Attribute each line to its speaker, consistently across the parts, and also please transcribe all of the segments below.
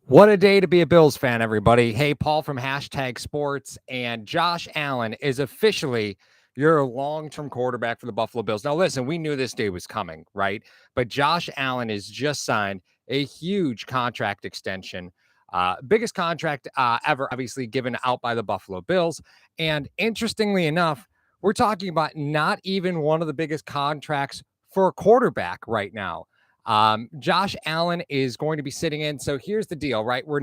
Speaker 1: What a day to be a Bills fan, everybody. Hey, Paul from Hashtag Sports, and Josh Allen is officially your long-term quarterback for the Buffalo Bills. Now, listen, we knew this day was coming, right? But Josh Allen has just signed a huge contract extension, biggest contract ever, obviously given out by the Buffalo Bills. And interestingly enough, we're talking about not even one of the biggest contracts for a quarterback right now. Josh Allen is going to be sitting in. So here's the deal, right? Um, we're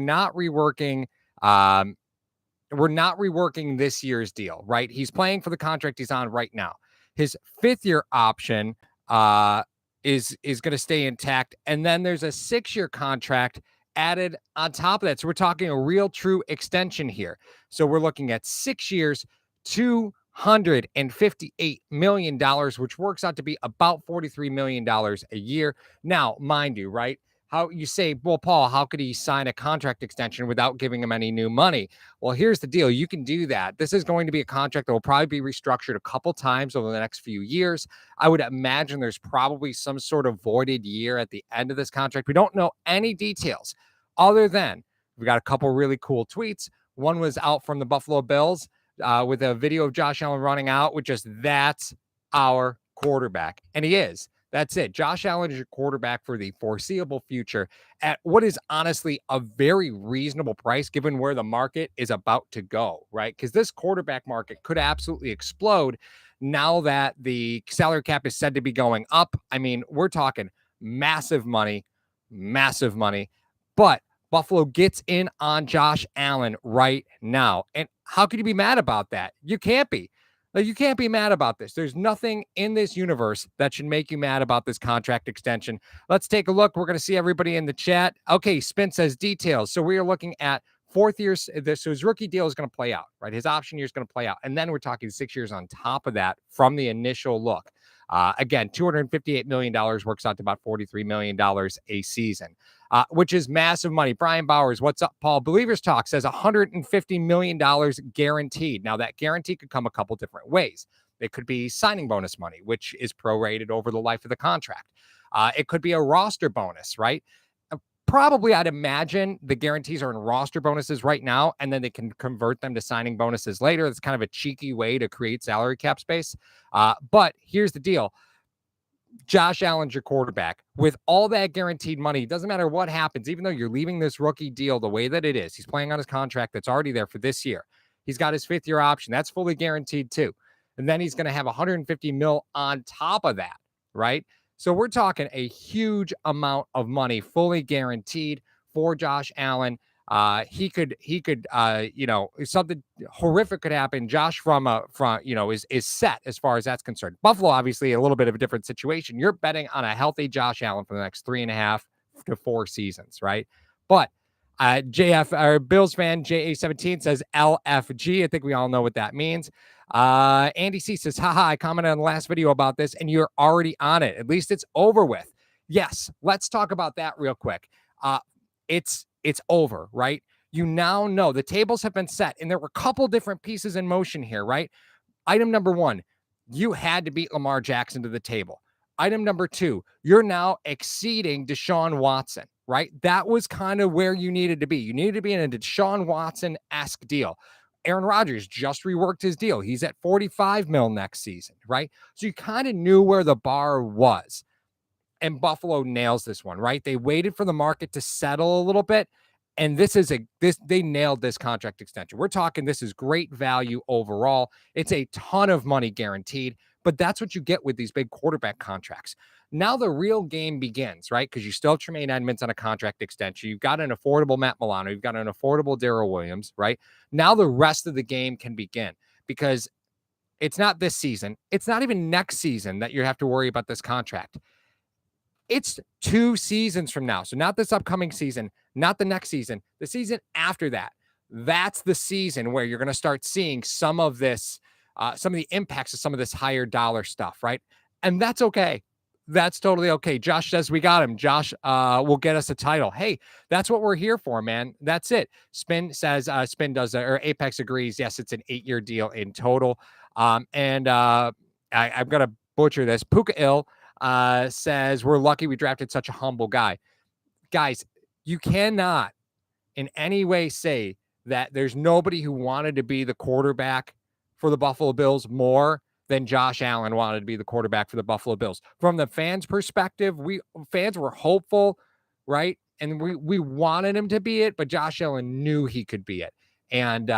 Speaker 1: not reworking this year's deal, right? He's playing for the contract he's on right now. His fifth year option uh is going to stay intact. And then there's a 6-year contract added on top of that. So we're talking a real true extension here. So we're looking at 6 years, $258 million, which works out to be about $43 million a year. Now, mind you, right? How you say, well, Paul, how could he sign a contract extension without giving him any new money? Well, here's the deal. You can do that. This is going to be a contract that will probably be restructured a couple times over the next few years. I would imagine there's probably some sort of voided year at the end of this contract. We don't know any details other than we got a couple really cool tweets. One was out from the Buffalo Bills with a video of Josh Allen running out with just "That's our quarterback." And he is. That's it. Josh Allen is your quarterback for the foreseeable future at what is honestly a very reasonable price given where the market is about to go, right? Because this quarterback market could absolutely explode now that the salary cap is said to be going up. I mean, we're talking massive money, massive money. But Buffalo gets in on Josh Allen right now. And how could you be mad about that? You can't be. Like, you can't be mad about this. There's nothing in this universe that should make you mad about this contract extension. Let's take a look. We're going to see everybody in the chat. Okay, Spin says details. So we are looking at 4th year. So his rookie deal is going to play out, right? His option year is going to play out. And then we're talking 6 years on top of that from the initial look. Again, $258 million works out to about $43 million a season, which is massive money. Brian Bowers, what's up, Paul? Believers Talk says $150 million guaranteed. Now, that guarantee could come a couple different ways. It could be signing bonus money, which is prorated over the life of the contract. It could be a roster bonus, right? Probably, I'd imagine the guarantees are in roster bonuses right now, and then they can convert them to signing bonuses later. It's kind of a cheeky way to create salary cap space. But here's the deal. Josh Allen's your quarterback. With all that guaranteed money, it doesn't matter what happens, even though you're leaving this rookie deal the way that it is. He's playing on his contract that's already there for this year. He's got his 5th year option. That's fully guaranteed too. And then he's going to have 150 mil on top of that, right? So we're talking a huge amount of money fully guaranteed for Josh Allen. He could, something horrific could happen. Josh is set as far as that's concerned. Buffalo, obviously, a little bit of a different situation. You're betting on a healthy Josh Allen for the next 3.5 to 4 seasons, right? But JF, our Bills fan, JA17 says LFG. I think we all know what that means. Andy C says, haha, I commented on the last video about this and you're already on it. At least it's over with. Yes, let's talk about that real quick. It's over, right? You now know the tables have been set, and there were a couple different pieces in motion here, right? Item number 1, you had to beat Lamar Jackson to the table. Item number 2, you're now exceeding Deshaun Watson, right? That was kind of where you needed to be. You needed to be in a Deshaun Watson-esque deal. Aaron Rodgers just reworked his deal. He's at 45 mil next season, right? So you kind of knew where the bar was. And Buffalo nails this one, right? They waited for the market to settle a little bit. And they nailed this contract extension. We're talking, this is great value overall. It's a ton of money guaranteed, but that's what you get with these big quarterback contracts. Now the real game begins, right? Because you still have Tremaine Edmonds on a contract extension. You've got an affordable Matt Milano. You've got an affordable Darrell Williams, right? Now the rest of the game can begin because it's not this season. It's not even next season that you have to worry about this contract. It's 2 seasons from now. So not this upcoming season, not the next season, the season after that. That's the season where you're going to start seeing some of this, some of the impacts of some of this higher dollar stuff, right? And that's okay. That's totally okay. Josh says we got him. Josh will get us a title. Hey, that's what we're here for, man. That's it. Spin says, or Apex agrees. Yes, it's an 8-year deal in total. I'm going to butcher this. Puka Ill says, we're lucky we drafted such a humble guy. Guys, You cannot in any way say that there's nobody who wanted to be the quarterback for the Buffalo Bills more than Josh Allen wanted to be the quarterback for the Buffalo Bills. From the fans' perspective, we fans were hopeful, right? And we wanted him to be it, but Josh Allen knew he could be it. And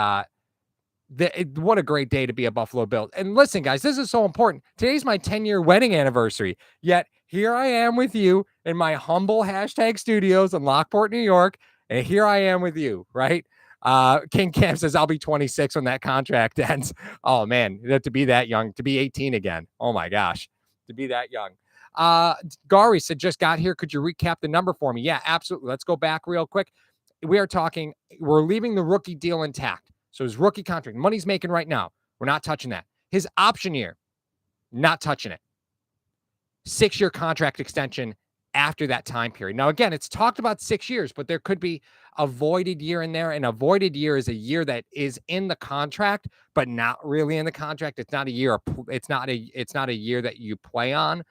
Speaker 1: what a great day to be a Buffalo Bill. And listen, guys, this is so important. Today's my 10-year wedding anniversary. Yet here I am with you in my humble hashtag studios in Lockport, New York. And here I am with you, right? King Cam says, I'll be 26 when that contract ends. Oh, man, to be that young, to be 18 again. Oh, my gosh, to be that young. Gary said, just got here. Could you recap the number for me? Yeah, absolutely. Let's go back real quick. We're leaving the rookie deal intact. So his rookie contract, money's making right now, we're not touching that. His option year, not touching it. 6-year contract extension after that time period. Now, again, it's talked about 6 years, but there could be a voided year in there. And a voided year is a year that is in the contract, but not really in the contract. It's not a year. It's not a year that you play on.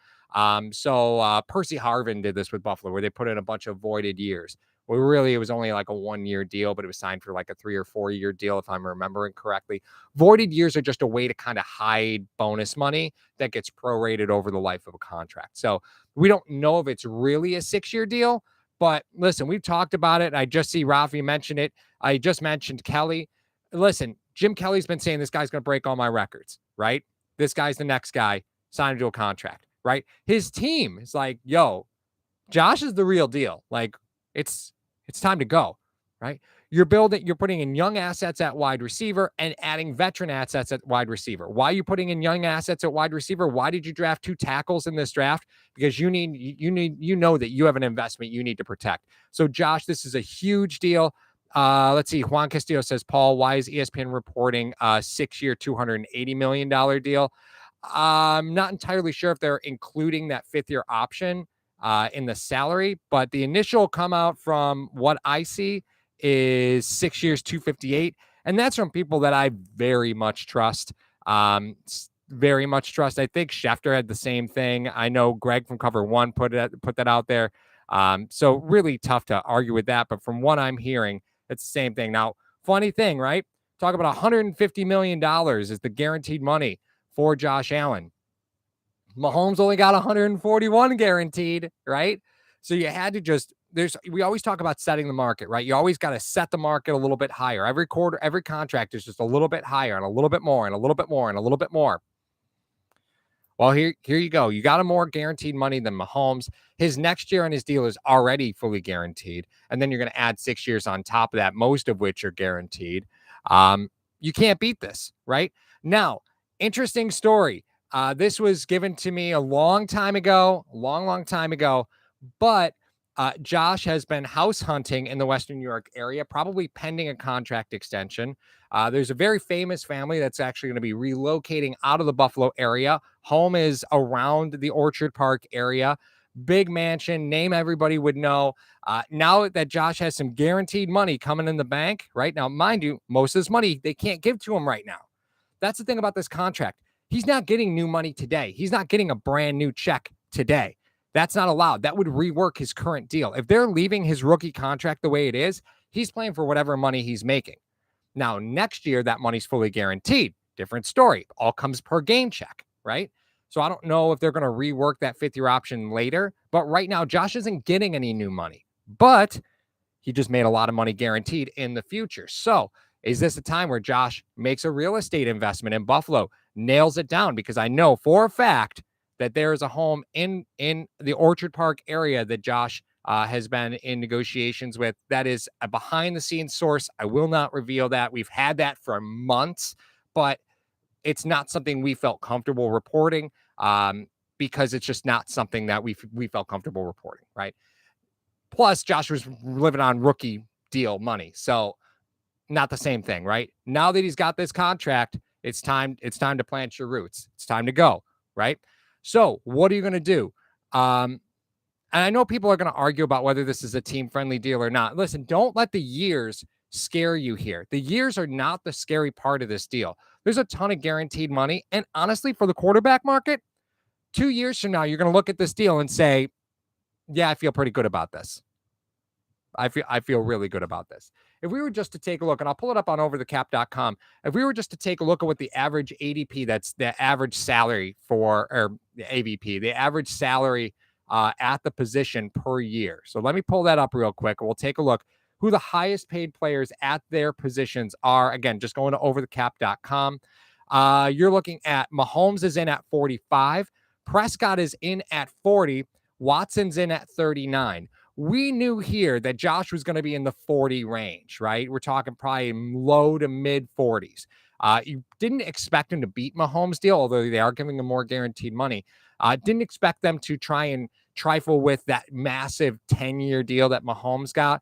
Speaker 1: So Percy Harvin did this with Buffalo, where they put in a bunch of voided years. Well, really, it was only like a 1-year deal, but it was signed for like a 3 or 4 year deal, if I'm remembering correctly. Voided years are just a way to kind of hide bonus money that gets prorated over the life of a contract. So we don't know if it's really a 6-year deal, but listen, we've talked about it. I just see Rafi mention it. I just mentioned Kelly. Listen, Jim Kelly's been saying this guy's going to break all my records, right? This guy's the next guy, sign him to a contract, right? His team is like, yo, Josh is the real deal. Like, it's time to go, right? You're putting in young assets at wide receiver and adding veteran assets at wide receiver. Why are you putting in young assets at wide receiver? Why did you draft 2 tackles in this draft? Because you know that you have an investment you need to protect. So Josh, this is a huge deal. Let's see. Juan Castillo says, Paul, why is ESPN reporting a 6-year, $280 million deal? I'm not entirely sure if they're including that 5th-year option in the salary, but the initial come out from what I see is 6 years, 258. And that's from people that I very much trust. Very much trust. I think Schefter had the same thing. I know Greg from Cover One put that out there. So really tough to argue with that. But from what I'm hearing, it's the same thing. Now, funny thing, right? Talk about $150 million is the guaranteed money for Josh Allen. Mahomes only got 141 guaranteed, right? So you had to we always talk about setting the market, right? You always got to set the market a little bit higher. Every quarter, every contract is just a little bit higher and a little bit more and a little bit more and a little bit more. Well, here you go. You got a more guaranteed money than Mahomes. His next year on his deal is already fully guaranteed. And then you're going to add 6 years on top of that, most of which are guaranteed. You can't beat this, right? Now, interesting story. This was given to me a long time ago, long time ago, but Josh has been house hunting in the Western New York area, probably pending a contract extension. There's a very famous family that's actually going to be relocating out of the Buffalo area. Home is around the Orchard Park area. Big mansion, name everybody would know. Now that Josh has some guaranteed money coming in the bank, right? Now, mind you, most of this money they can't give to him right now. That's the thing about this contract. He's not getting new money today. He's not getting a brand new check today. That's not allowed. That would rework his current deal. If they're leaving his rookie contract the way it is, he's playing for whatever money he's making. Now, next year, that money's fully guaranteed. Different story. All comes per game check, right? So I don't know if they're going to rework that 5th-year option later. But right now, Josh isn't getting any new money. But he just made a lot of money guaranteed in the future. So is this a time where Josh makes a real estate investment in Buffalo, nails it down? Because I know for a fact that there is a home in the Orchard Park area that Josh has been in negotiations with. That is a behind-the-scenes source. I will not reveal that. We've had that for months, but it's not something we felt comfortable reporting because it's just not something that we felt comfortable reporting, right? Plus, Josh was living on rookie deal money, so not the same thing, right? Now that he's got this contract, it's time to plant your roots. It's time to go, right? So what are you going to do? And I know people are going to argue about whether this is a team-friendly deal or not. Listen, don't let the years scare you here. The years are not the scary part of this deal. There's a ton of guaranteed money. And honestly, for the quarterback market, 2 years from now, you're going to look at this deal and say, yeah, I feel pretty good about this. I feel really good about this. If we were just to take a look, and I'll pull it up on overthecap.com, if we were just to take a look at what the average ADP, that's the average salary for, or the AVP, the average salary at the position per year. So let me pull that up real quick. We'll take a look who the highest paid players at their positions are. Again, just going to overthecap.com. You're looking at Mahomes is in at 45. Prescott is in at 40. Watson's in at 39. We knew here that Josh was going to be in the 40 range, right? We're talking probably low to mid 40s. You didn't expect him to beat Mahomes' deal, although they are giving him more guaranteed money. Didn't expect them to try and trifle with that massive 10-year deal that Mahomes got.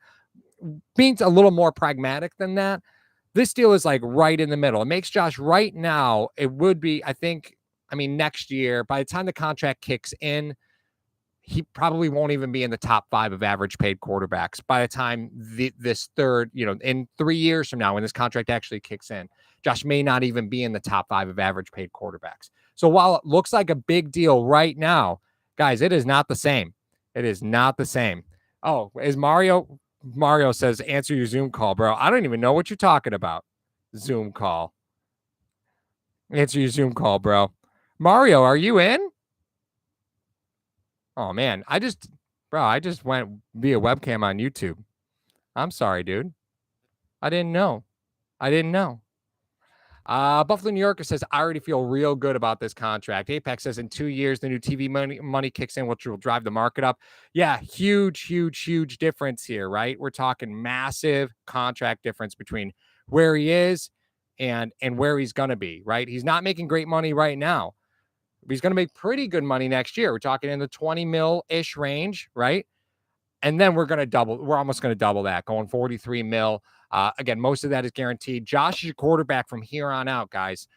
Speaker 1: Being a little more pragmatic than that, this deal is like right in the middle. It makes Josh right now, it would be, next year, by the time the contract kicks in, he probably won't even be in the top 5 of average paid quarterbacks by the time this third, in 3 years from now, when this contract actually kicks in. Josh may not even be in the top 5 of average paid quarterbacks. So while it looks like a big deal right now, guys, it is not the same. It is not the same. Oh, is Mario says, answer your Zoom call, bro. I don't even know what you're talking about. Zoom call. Answer your Zoom call, bro. Mario, are you in? Oh, man. I just went via webcam on YouTube. I'm sorry, dude. I didn't know. Buffalo, New Yorker says, I already feel real good about this contract. Apex says in 2 years, the new TV money kicks in, which will drive the market up. Yeah, huge difference here, right? We're talking massive contract difference between where he is and where he's going to be, right? He's not making great money right now. He's going to make pretty good money next year. We're talking in the 20 mil-ish range, right? And then we're almost going to double that, going 43 mil. Again, most of that is guaranteed. Josh is your quarterback from here on out, guys.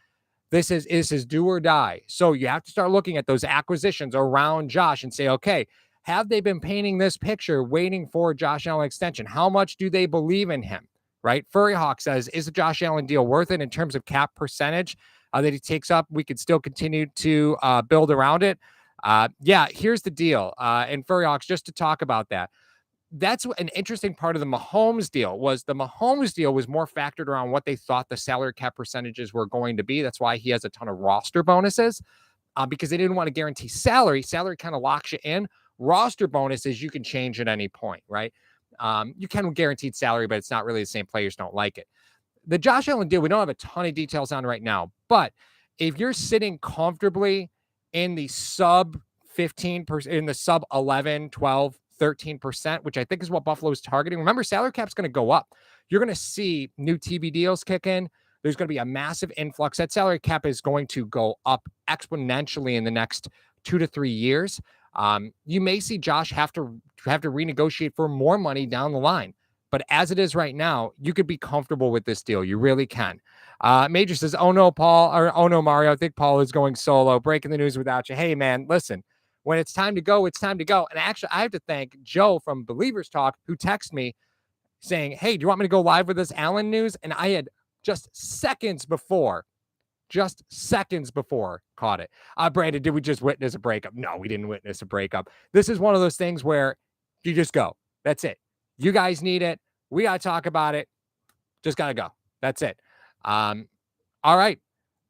Speaker 1: This is do or die. So you have to start looking at those acquisitions around Josh and say, okay, have they been painting this picture waiting for Josh Allen extension? How much do they believe in him, right? Furry Hawk says, is the Josh Allen deal worth it in terms of cap percentage that he takes up? We could still continue to build around it. Yeah, here's the deal. And Furry Hawks, just to talk about that. That's an interesting part of the Mahomes deal was more factored around what they thought the salary cap percentages were going to be. That's why he has a ton of roster bonuses because they didn't want to guarantee salary. Salary kind of locks you in. Roster bonuses you can change at any point, right? You can guaranteed salary, but it's not really the same. Players don't like it. The Josh Allen deal, we don't have a ton of details on right now, but if you're sitting comfortably in the sub 15%, in the sub 11, 12, 13%, which I think is what Buffalo is targeting. Remember, salary cap's going to go up. You're going to see new TV deals kick in. There's going to be a massive influx. That salary cap is going to go up exponentially in the next 2 to 3 years. You may see Josh have to renegotiate for more money down the line. But as it is right now, you could be comfortable with this deal. You really can. Major says, oh no, Paul, or oh no, Mario, I think Paul is going solo. Breaking the news without you. Hey, man, listen. When it's time to go, it's time to go. And actually, I have to thank Joe from Believers Talk who texted me saying, hey, do you want me to go live with this Allen news? And I had just seconds before caught it. Brandon, did we just witness a breakup? No, we didn't witness a breakup. This is one of those things where you just go. That's it. You guys need it. We got to talk about it. Just got to go. That's it. All right.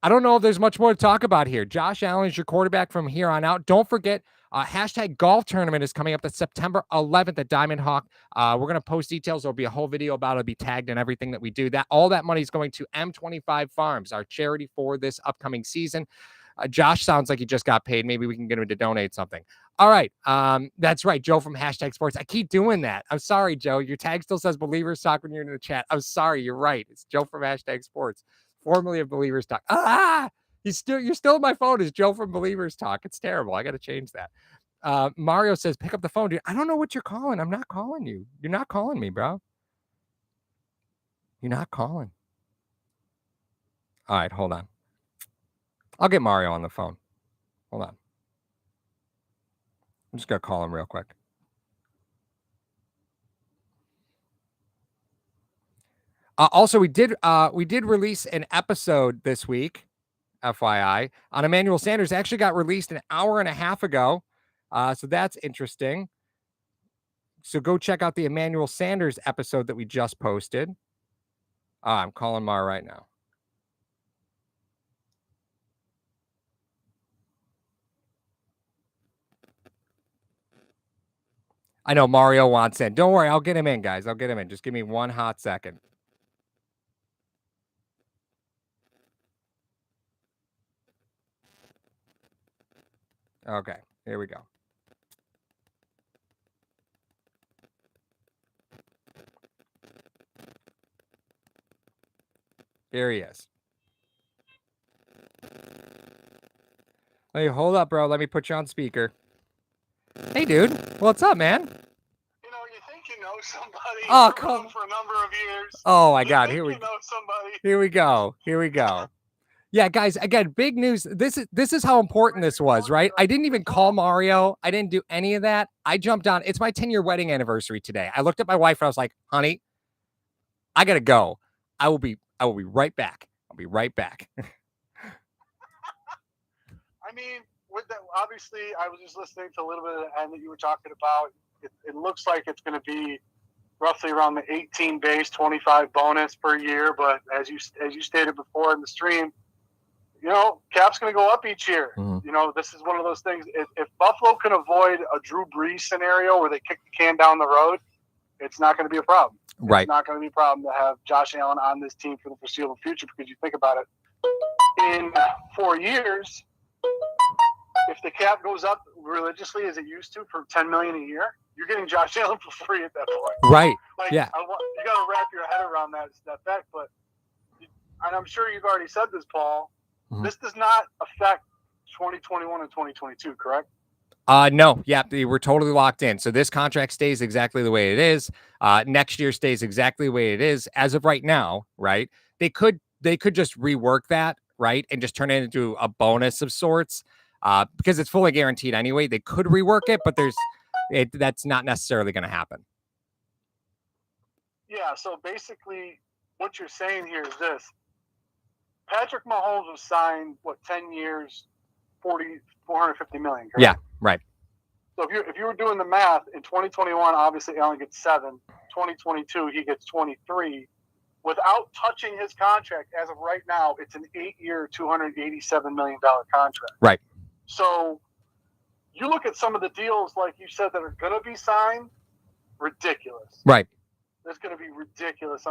Speaker 1: I don't know if there's much more to talk about here. Josh Allen is your quarterback from here on out. Don't forget, hashtag golf tournament is coming up at September 11th at Diamond Hawk. We're going to post details. There'll be a whole video about it. It'll be tagged in everything that we do. All that money is going to M25 Farms, our charity for this upcoming season. Josh sounds like he just got paid. Maybe we can get him to donate something. All right. That's right. Joe from hashtag sports. I keep doing that. I'm sorry, Joe. Your tag still says Believers Talk when you're in the chat. I'm sorry. You're right. It's Joe from hashtag sports, formerly of Believers Talk. You're still on my phone. It's Joe from Believers Talk. It's terrible. I got to change that. Mario says, pick up the phone, dude. I don't know what you're calling. I'm not calling you. You're not calling me, bro. You're not calling. All right. Hold on. I'll get Mario on the phone. Hold on. I'm just going to call him real quick. Also, we did release an episode this week, FYI, on Emmanuel Sanders. It actually got released an hour and a half ago. So that's interesting. So go check out the Emmanuel Sanders episode that we just posted. I'm calling Mar right now. I know Mario wants in. Don't worry, I'll get him in, guys. I'll get him in. Just give me one hot second. Okay, here we go. Here he is. Hey, hold up, bro. Let me put you on speaker. Hey, dude. What's up, man?
Speaker 2: You know, you think you know somebody.
Speaker 1: Oh, come
Speaker 2: for a number of years.
Speaker 1: Oh my God! Here we
Speaker 2: know somebody.
Speaker 1: Here we go. Here we go. Yeah, guys. Again, big news. This is how important this was, right? I didn't even call Mario. I didn't do any of that. I jumped on. It's my 10-year wedding anniversary today. I looked at my wife and I was like, "Honey, I gotta go. I will be right back. I'll be right back."
Speaker 2: I mean, with that, obviously, I was just listening to a little bit of the end that you were talking about. It looks like it's going to be roughly around the 18 base, 25 bonus per year. But as you stated before in the stream, you know, cap's going to go up each year.
Speaker 1: Mm-hmm.
Speaker 2: You know, this is one of those things. If Buffalo can avoid a Drew Brees scenario where they kick the can down the road, it's not going to be a problem.
Speaker 1: Right.
Speaker 2: It's not going to be a problem to have Josh Allen on this team for the foreseeable future, because you think about it, in 4 years, if the cap goes up religiously as it used to for $10 million a year, you're getting Josh Allen for free at that point.
Speaker 1: Right.
Speaker 2: Like,
Speaker 1: yeah.
Speaker 2: You got to wrap your head around that fact. But, and I'm sure you've already said this, Paul,
Speaker 1: Mm-hmm.
Speaker 2: This does not affect 2021 and 2022, correct?
Speaker 1: No. Yeah, we're totally locked in. So this contract stays exactly the way it is. Next year stays exactly the way it is as of right now, right? They could just rework that, right, and just turn it into a bonus of sorts, because it's fully guaranteed anyway. They could rework it, but that's not necessarily going to happen.
Speaker 2: Yeah. So basically, what you're saying here is this: Patrick Mahomes was signed 10 years, $450 million. Correct?
Speaker 1: Yeah. Right.
Speaker 2: So if you were doing the math, in 2021, obviously Allen gets 7. 2022, he gets 23. Without touching his contract, as of right now, it's an 8-year, $287 million contract.
Speaker 1: Right.
Speaker 2: So you look at some of the deals, like you said, that are going to be signed, ridiculous.
Speaker 1: Right.
Speaker 2: That's going to be ridiculous.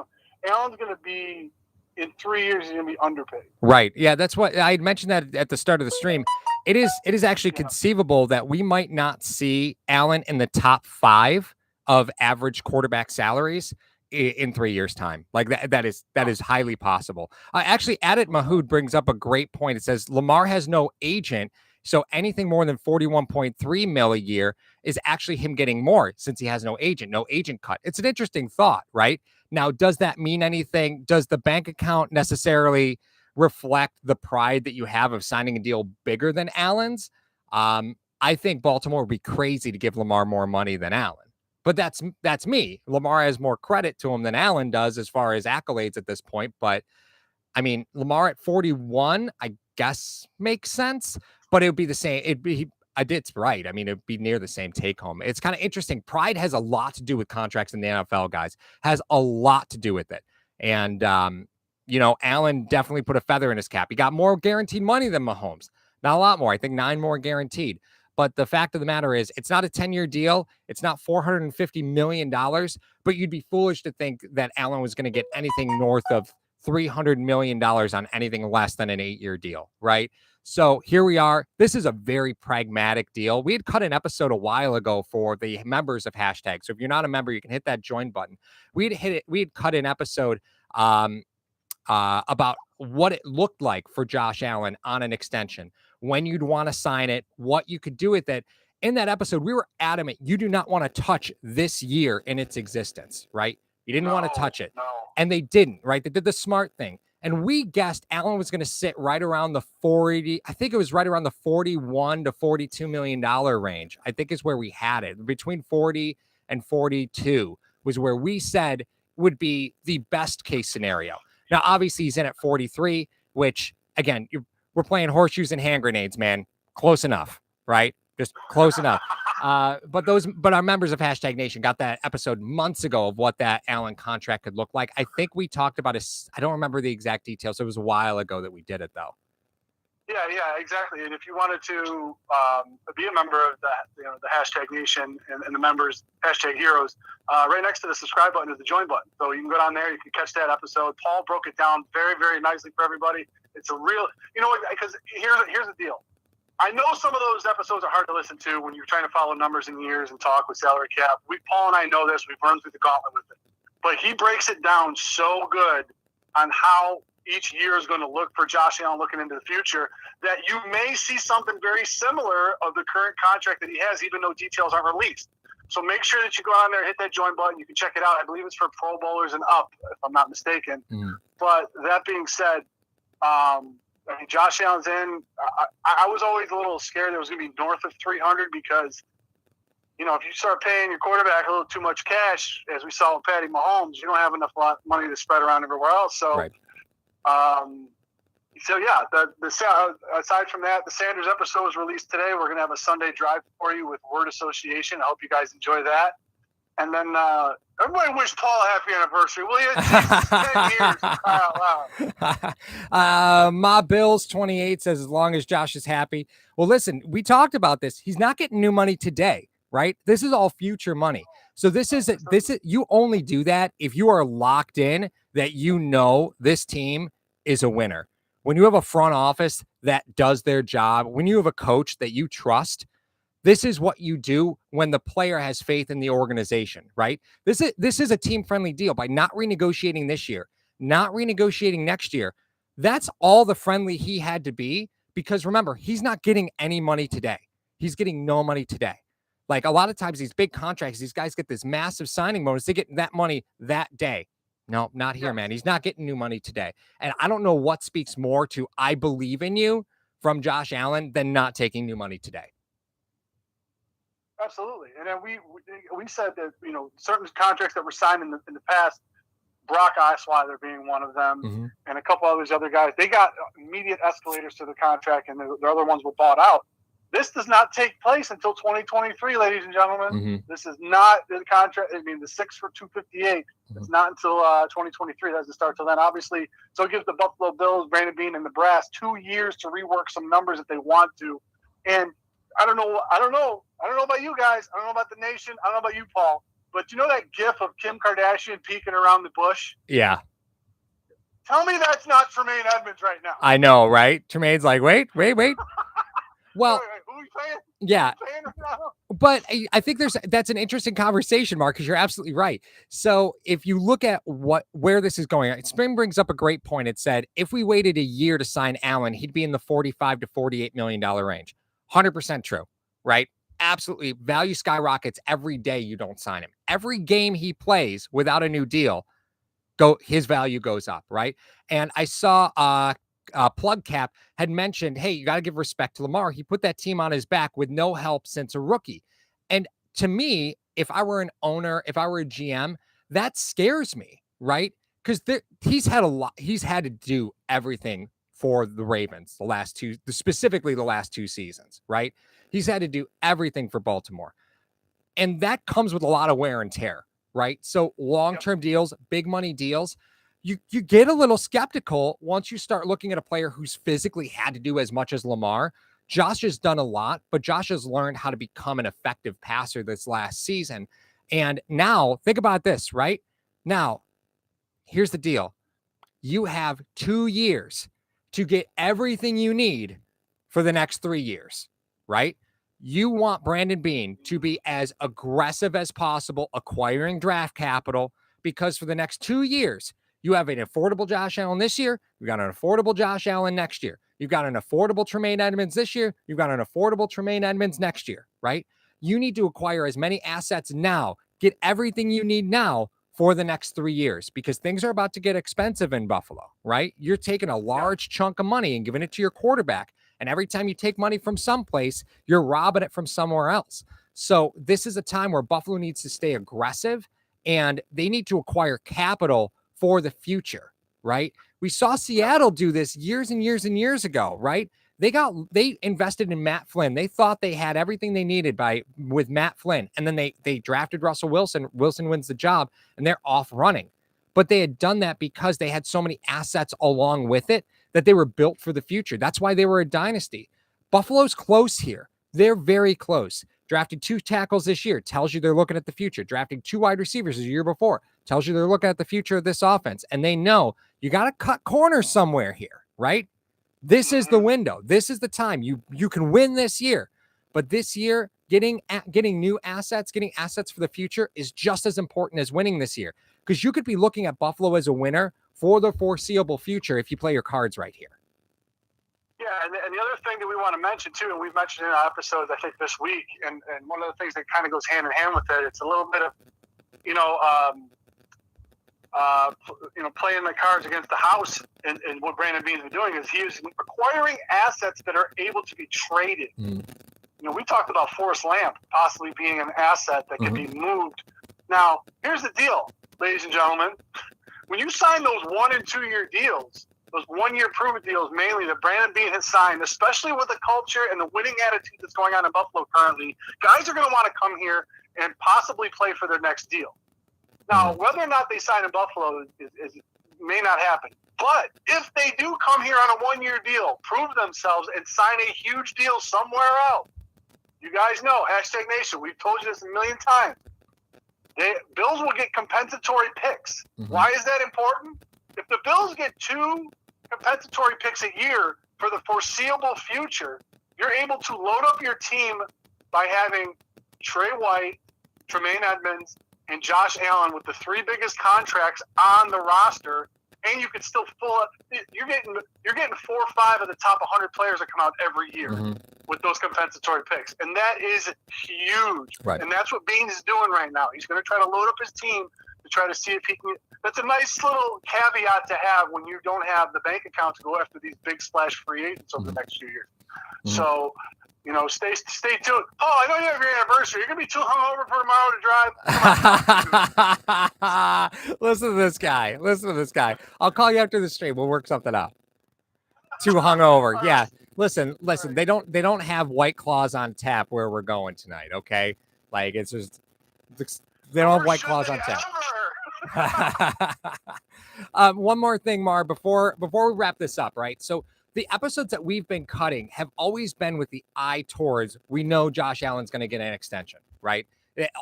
Speaker 2: Allen's going to be, in 3 years, he's going to be underpaid.
Speaker 1: Right. Yeah, that's what I had mentioned that at the start of the stream. It is actually conceivable that we might not see Allen in the top 5 of average quarterback salaries in 3 years' time. Like that is highly possible. Actually, Adit Mahood brings up a great point. It says Lamar has no agent, so anything more than 41.3 mil a year is actually him getting more since he has no agent cut. It's an interesting thought, right? Now, does that mean anything? Does the bank account necessarily reflect the pride that you have of signing a deal bigger than Allen's? I think Baltimore would be crazy to give Lamar more money than Allen. But that's me. Lamar has more credit to him than Allen does as far as accolades at this point. But I mean, Lamar at 41, I guess makes sense. But it would be the same. It's right. I mean, it'd be near the same take home. It's kind of interesting. Pride has a lot to do with contracts in the NFL, guys. Has a lot to do with it. And Allen definitely put a feather in his cap. He got more guaranteed money than Mahomes. Not a lot more. I think 9 more guaranteed. But the fact of the matter is, it's not a 10-year deal. It's not $450 million. But you'd be foolish to think that Allen was going to get anything north of $300 million on anything less than an 8-year deal, right? So here we are. This is a very pragmatic deal. We had cut an episode a while ago for the members of Hashtag. So if you're not a member, you can hit that join button. We had cut an episode about what it looked like for Josh Allen on an extension, when you'd want to sign it, what you could do with it. In that episode, we were adamant you do not want to touch this year in its existence, right? You didn't want to touch it.
Speaker 2: No.
Speaker 1: And they didn't, right? They did the smart thing. And we guessed Allen was going to sit right around the 40, I think it was right around the 41 to $42 million range, I think is where we had it. Between 40 and 42 was where we said would be the best case scenario. Now, obviously, he's in at 43, which, again, we're playing horseshoes and hand grenades, man. Close enough, right? just close enough. But our members of Hashtag Nation got that episode months ago of what that Allen contract could look like. I think we talked about I don't remember the exact details. It was a while ago that we did it though.
Speaker 2: Yeah, exactly. And if you wanted to be a member of the Hashtag Nation and the members, Hashtag Heroes, right next to the subscribe button is the join button. So you can go down there, you can catch that episode. Paul broke it down very, very nicely for everybody. It's a real, because here's the deal. I know some of those episodes are hard to listen to when you're trying to follow numbers and years and talk with salary cap. Paul and I know this. We've run through the gauntlet with it. But he breaks it down so good on how each year is going to look for Josh Allen looking into the future that you may see something very similar of the current contract that he has, even though details aren't released. So make sure that you go on there, hit that join button. You can check it out. I believe it's for Pro Bowlers and up, if I'm not mistaken. But that being said, Josh Allen's in. I was always a little scared that it was going to be north of 300 because, if you start paying your quarterback a little too much cash, as we saw with Patty Mahomes, you don't have enough money to spread around everywhere else. So,
Speaker 1: right.
Speaker 2: Aside from that, the Sanders episode was released today. We're going to have a Sunday drive for you with Word Association. I hope you guys enjoy that. And then everybody wish Paul a happy anniversary. Will you? 10 years. Wow.
Speaker 1: My Bills 28 says as long as Josh is happy. Well, listen, we talked about this. He's not getting new money today, right? This is all future money. So this is you only do that if you are locked in that this team is a winner. When you have a front office that does their job, when you have a coach that you trust, this is what you do when the player has faith in the organization, right? This is a team-friendly deal. By not renegotiating this year, not renegotiating next year, that's all the friendly he had to be, because remember, he's not getting any money today. He's getting no money today. Like a lot of times these big contracts, these guys get this massive signing bonus. They get that money that day. No, not here, man. He's not getting new money today. And I don't know what speaks more to I believe in you from Josh Allen than not taking new money today.
Speaker 2: Absolutely. And then we said that, certain contracts that were signed in the past, Brock Osweiler being one of them, and a couple of these other guys, they got immediate escalators to the contract, and the other ones were bought out. This does not take place until 2023, ladies and gentlemen. This is not the contract. The 6 for $258. It's not until 2023. That doesn't start till then, obviously. So it gives the Buffalo Bills, Brandon Beane, and the Brass 2 years to rework some numbers if they want to. And I don't know about you guys. I don't know about the nation. I don't know about you, Paul. But you know that GIF of Kim Kardashian peeking around the bush?
Speaker 1: Yeah.
Speaker 2: Tell me that's not Tremaine Edmonds right now.
Speaker 1: I know, right? Tremaine's like, wait. Well,
Speaker 2: who are you saying?
Speaker 1: Yeah. But I think that's an interesting conversation, Mark, because you're absolutely right. So if you look at where this is going, Spring brings up a great point. It said, if we waited a year to sign Allen, he'd be in the $45 to $48 million range. 100% true, right? Absolutely. Value skyrockets every day you don't sign him. Every game he plays without a new deal, his value goes up, right? And I saw Plug Cap had mentioned, hey, you got to give respect to Lamar. He put that team on his back with no help since a rookie. And to me, if I were an owner, if I were a GM, that scares me, right? Because he's had to do everything for the Ravens specifically the last two seasons, right? He's had to do everything for Baltimore. And that comes with a lot of wear and tear, right? So long-term deals, big money deals, you get a little skeptical once you start looking at a player who's physically had to do as much as Lamar. Josh has done a lot, but Josh has learned how to become an effective passer this last season. And now think about this, right? Now, here's the deal. You have 2 years to get everything you need for the next 3 years, right? You want Brandon Beane to be as aggressive as possible acquiring draft capital, because for the next 2 years, you have an affordable Josh Allen this year. You've got an affordable Josh Allen next year. You've got an affordable Tremaine Edmonds this year. You've got an affordable Tremaine Edmonds next year, right? You need to acquire as many assets now, get everything you need now for the next 3 years, because things are about to get expensive in Buffalo, right? You're taking a large chunk of money and giving it to your quarterback. And every time you take money from someplace, you're robbing it from somewhere else. So this is a time where Buffalo needs to stay aggressive, and they need to acquire capital for the future, right? We saw Seattle do this years and years and years ago, right? They invested in Matt Flynn. They thought they had everything they needed with Matt Flynn. And then they drafted Russell Wilson. Wilson wins the job and they're off running. But they had done that because they had so many assets along with it that they were built for the future. That's why they were a dynasty. Buffalo's close here. They're very close. Drafted 2 tackles this year tells you they're looking at the future. Drafting 2 wide receivers the year before tells you they're looking at the future of this offense. And they know you got to cut corners somewhere here, right? This is the window. This is the time. You can win this year. But this year, getting new assets, getting assets for the future is just as important as winning this year. Because you could be looking at Buffalo as a winner for the foreseeable future if you play your cards right here.
Speaker 2: Yeah, and the other thing that we want to mention too, and we've mentioned in our episodes, I think this week, and one of the things that kind of goes hand in hand with it, it's a little bit of, playing the cards against the house, and what Brandon Beane's been doing is he is acquiring assets that are able to be traded. We talked about Forrest Lamp possibly being an asset that can be moved. Now, here's the deal, ladies and gentlemen. When you sign those 1 and 2 year deals, those 1 year prove-it deals mainly that Brandon Beane has signed, especially with the culture and the winning attitude that's going on in Buffalo currently, guys are going to want to come here and possibly play for their next deal. Now, whether or not they sign in Buffalo may not happen. But if they do come here on a 1 year deal, prove themselves, and sign a huge deal somewhere else, you guys know, #Nation, we've told you this a million times. Bills will get compensatory picks. Why is that important? If the Bills get 2 compensatory picks a year for the foreseeable future, you're able to load up your team by having Trey White, Tremaine Edmonds, and Josh Allen with the 3 biggest contracts on the roster, and you could still you're getting 4 or 5 of the top 100 players that come out every year with those compensatory picks, and that is huge.
Speaker 1: Right.
Speaker 2: And that's what Beans is doing right now. He's going to try to load up his team to try to see if he can. That's a nice little caveat to have when you don't have the bank account to go after these big splash free agents over the next few years. So, stay tuned. Oh, I know you have your anniversary. You're going to be too hungover for tomorrow to drive.
Speaker 1: Listen to this guy. I'll call you after the stream. We'll work something out. Too hungover. Yeah. Listen. They don't have White Claws on tap where we're going tonight. Okay. Like it's just, they don't have White Claws on tap. One more thing, Mar, before we wrap this up, right? So the episodes that we've been cutting have always been with the eye towards, we know Josh Allen's going to get an extension, right?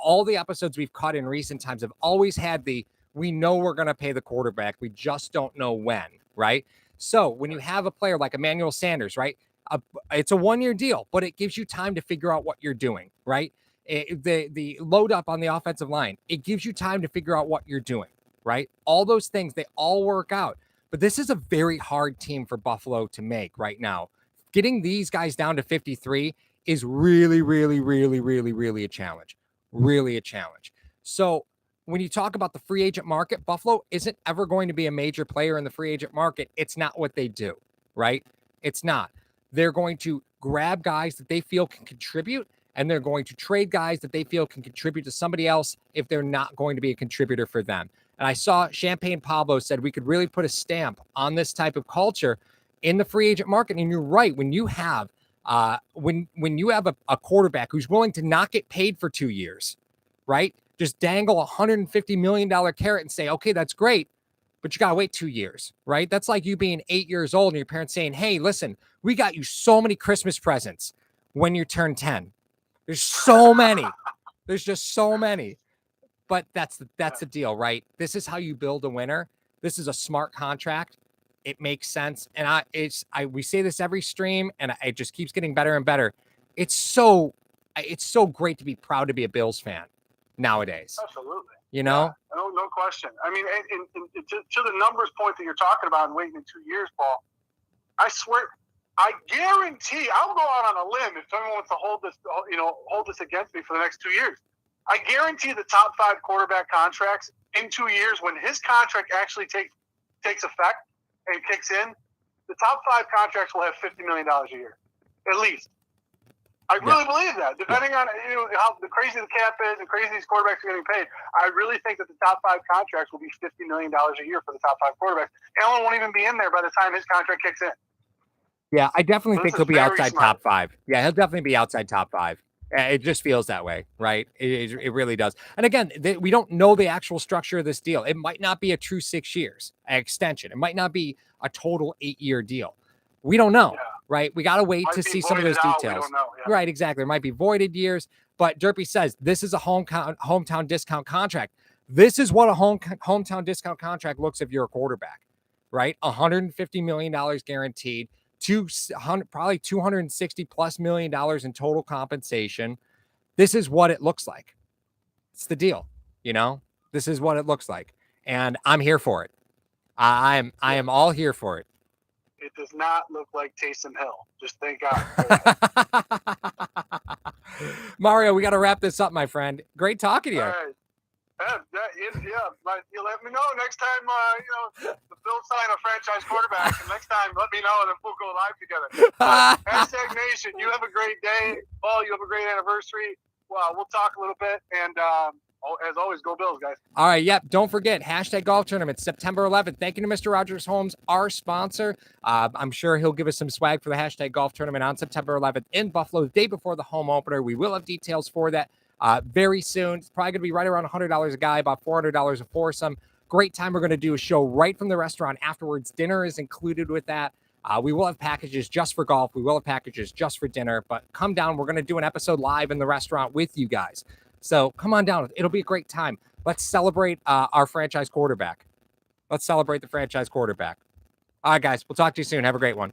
Speaker 1: All the episodes we've cut in recent times have always had we know we're going to pay the quarterback. We just don't know when, right? So when you have a player like Emmanuel Sanders, right? It's a 1 year deal, but it gives you time to figure out what you're doing, right? The load up on the offensive line, it gives you time to figure out what you're doing, right? All those things, they all work out. But this is a very hard team for Buffalo to make right now. Getting these guys down to 53 is really, really, really, really, really a challenge. Really a challenge. So when you talk about the free agent market, Buffalo isn't ever going to be a major player in the free agent market. It's not what they do, right? It's not. They're going to grab guys that they feel can contribute, and they're going to trade guys that they feel can contribute to somebody else if they're not going to be a contributor for them. And I saw Champagne Pablo said we could really put a stamp on this type of culture in the free agent market. And you're right. When you have when you have a quarterback who's willing to not get paid for 2 years, right? Just dangle $150 million carrot and say, okay, that's great, but you got to wait 2 years, right? That's like you being 8 years old and your parents saying, hey, listen, we got you so many Christmas presents when you turn 10. There's so many. There's just so many. But that's the deal, right? This is how you build a winner. This is a smart contract. It makes sense. And we say this every stream, and it just keeps getting better and better. It's so great to be proud to be a Bills fan nowadays.
Speaker 2: Absolutely.
Speaker 1: You know?
Speaker 2: Yeah, no question. I mean, and to the numbers point that you're talking about and waiting in 2 years, Paul, I swear, I guarantee, I'll go out on a limb if someone wants to hold this against me for the next 2 years. I guarantee the top 5 quarterback contracts in 2 years, when his contract actually takes effect and kicks in, the top 5 contracts will have $50 million a year, at least. I really believe that. Depending on how the crazy the cap is and crazy these quarterbacks are getting paid, I really think that the top 5 contracts will be $50 million a year for the top 5 quarterbacks. Allen won't even be in there by the time his contract kicks in.
Speaker 1: Yeah, I definitely
Speaker 2: So
Speaker 1: think
Speaker 2: this
Speaker 1: he'll
Speaker 2: is
Speaker 1: be
Speaker 2: very
Speaker 1: outside
Speaker 2: smart.
Speaker 1: top 5. Yeah, he'll definitely be outside top 5. It just feels that way, right? It really does. And again, we don't know the actual structure of this deal. It might not be a true 6 years extension. It might not be a total 8-year deal. We don't know,
Speaker 2: Yeah,
Speaker 1: right? We got to wait
Speaker 2: might
Speaker 1: to
Speaker 2: be
Speaker 1: see some of
Speaker 2: voided
Speaker 1: those
Speaker 2: out. We
Speaker 1: details.
Speaker 2: don't know. Yeah.
Speaker 1: Right, exactly. There might be voided years, but Derpy says this is a hometown discount contract. This is what a hometown discount contract looks if you're a quarterback, right? $150 million guaranteed, probably $260+ million in total compensation. This is what it looks like. It's the deal, you know. This is what it looks like, and I'm here for it. I am all here for it.
Speaker 2: It does not look like Taysom Hill. Just thank God.
Speaker 1: Mario, we got to wrap this up, my friend. Great talking to you.
Speaker 2: All right. You let me know next time. The Bills sign a franchise quarterback, and next time let me know, and then we'll go live together. Hashtag Nation, you have a great day. Paul, you have a great anniversary. Well, we'll talk a little bit, and as always, go Bills, guys.
Speaker 1: All right, yep. Don't forget, hashtag golf tournament, September 11th. Thank you to Mr. Rogers Homes, our sponsor. I'm sure he'll give us some swag for the hashtag golf tournament on September 11th in Buffalo, the day before the home opener. We will have details for that very soon. It's probably going to be right around $100 a guy, about $400 a foursome. Great time. We're going to do a show right from the restaurant afterwards. Dinner is included with that. We will have packages just for golf. We will have packages just for dinner. But come down. We're going to do an episode live in the restaurant with you guys. So come on down. It'll be a great time. Let's celebrate our franchise quarterback. Let's celebrate the franchise quarterback. All right, guys. We'll talk to you soon. Have a great one.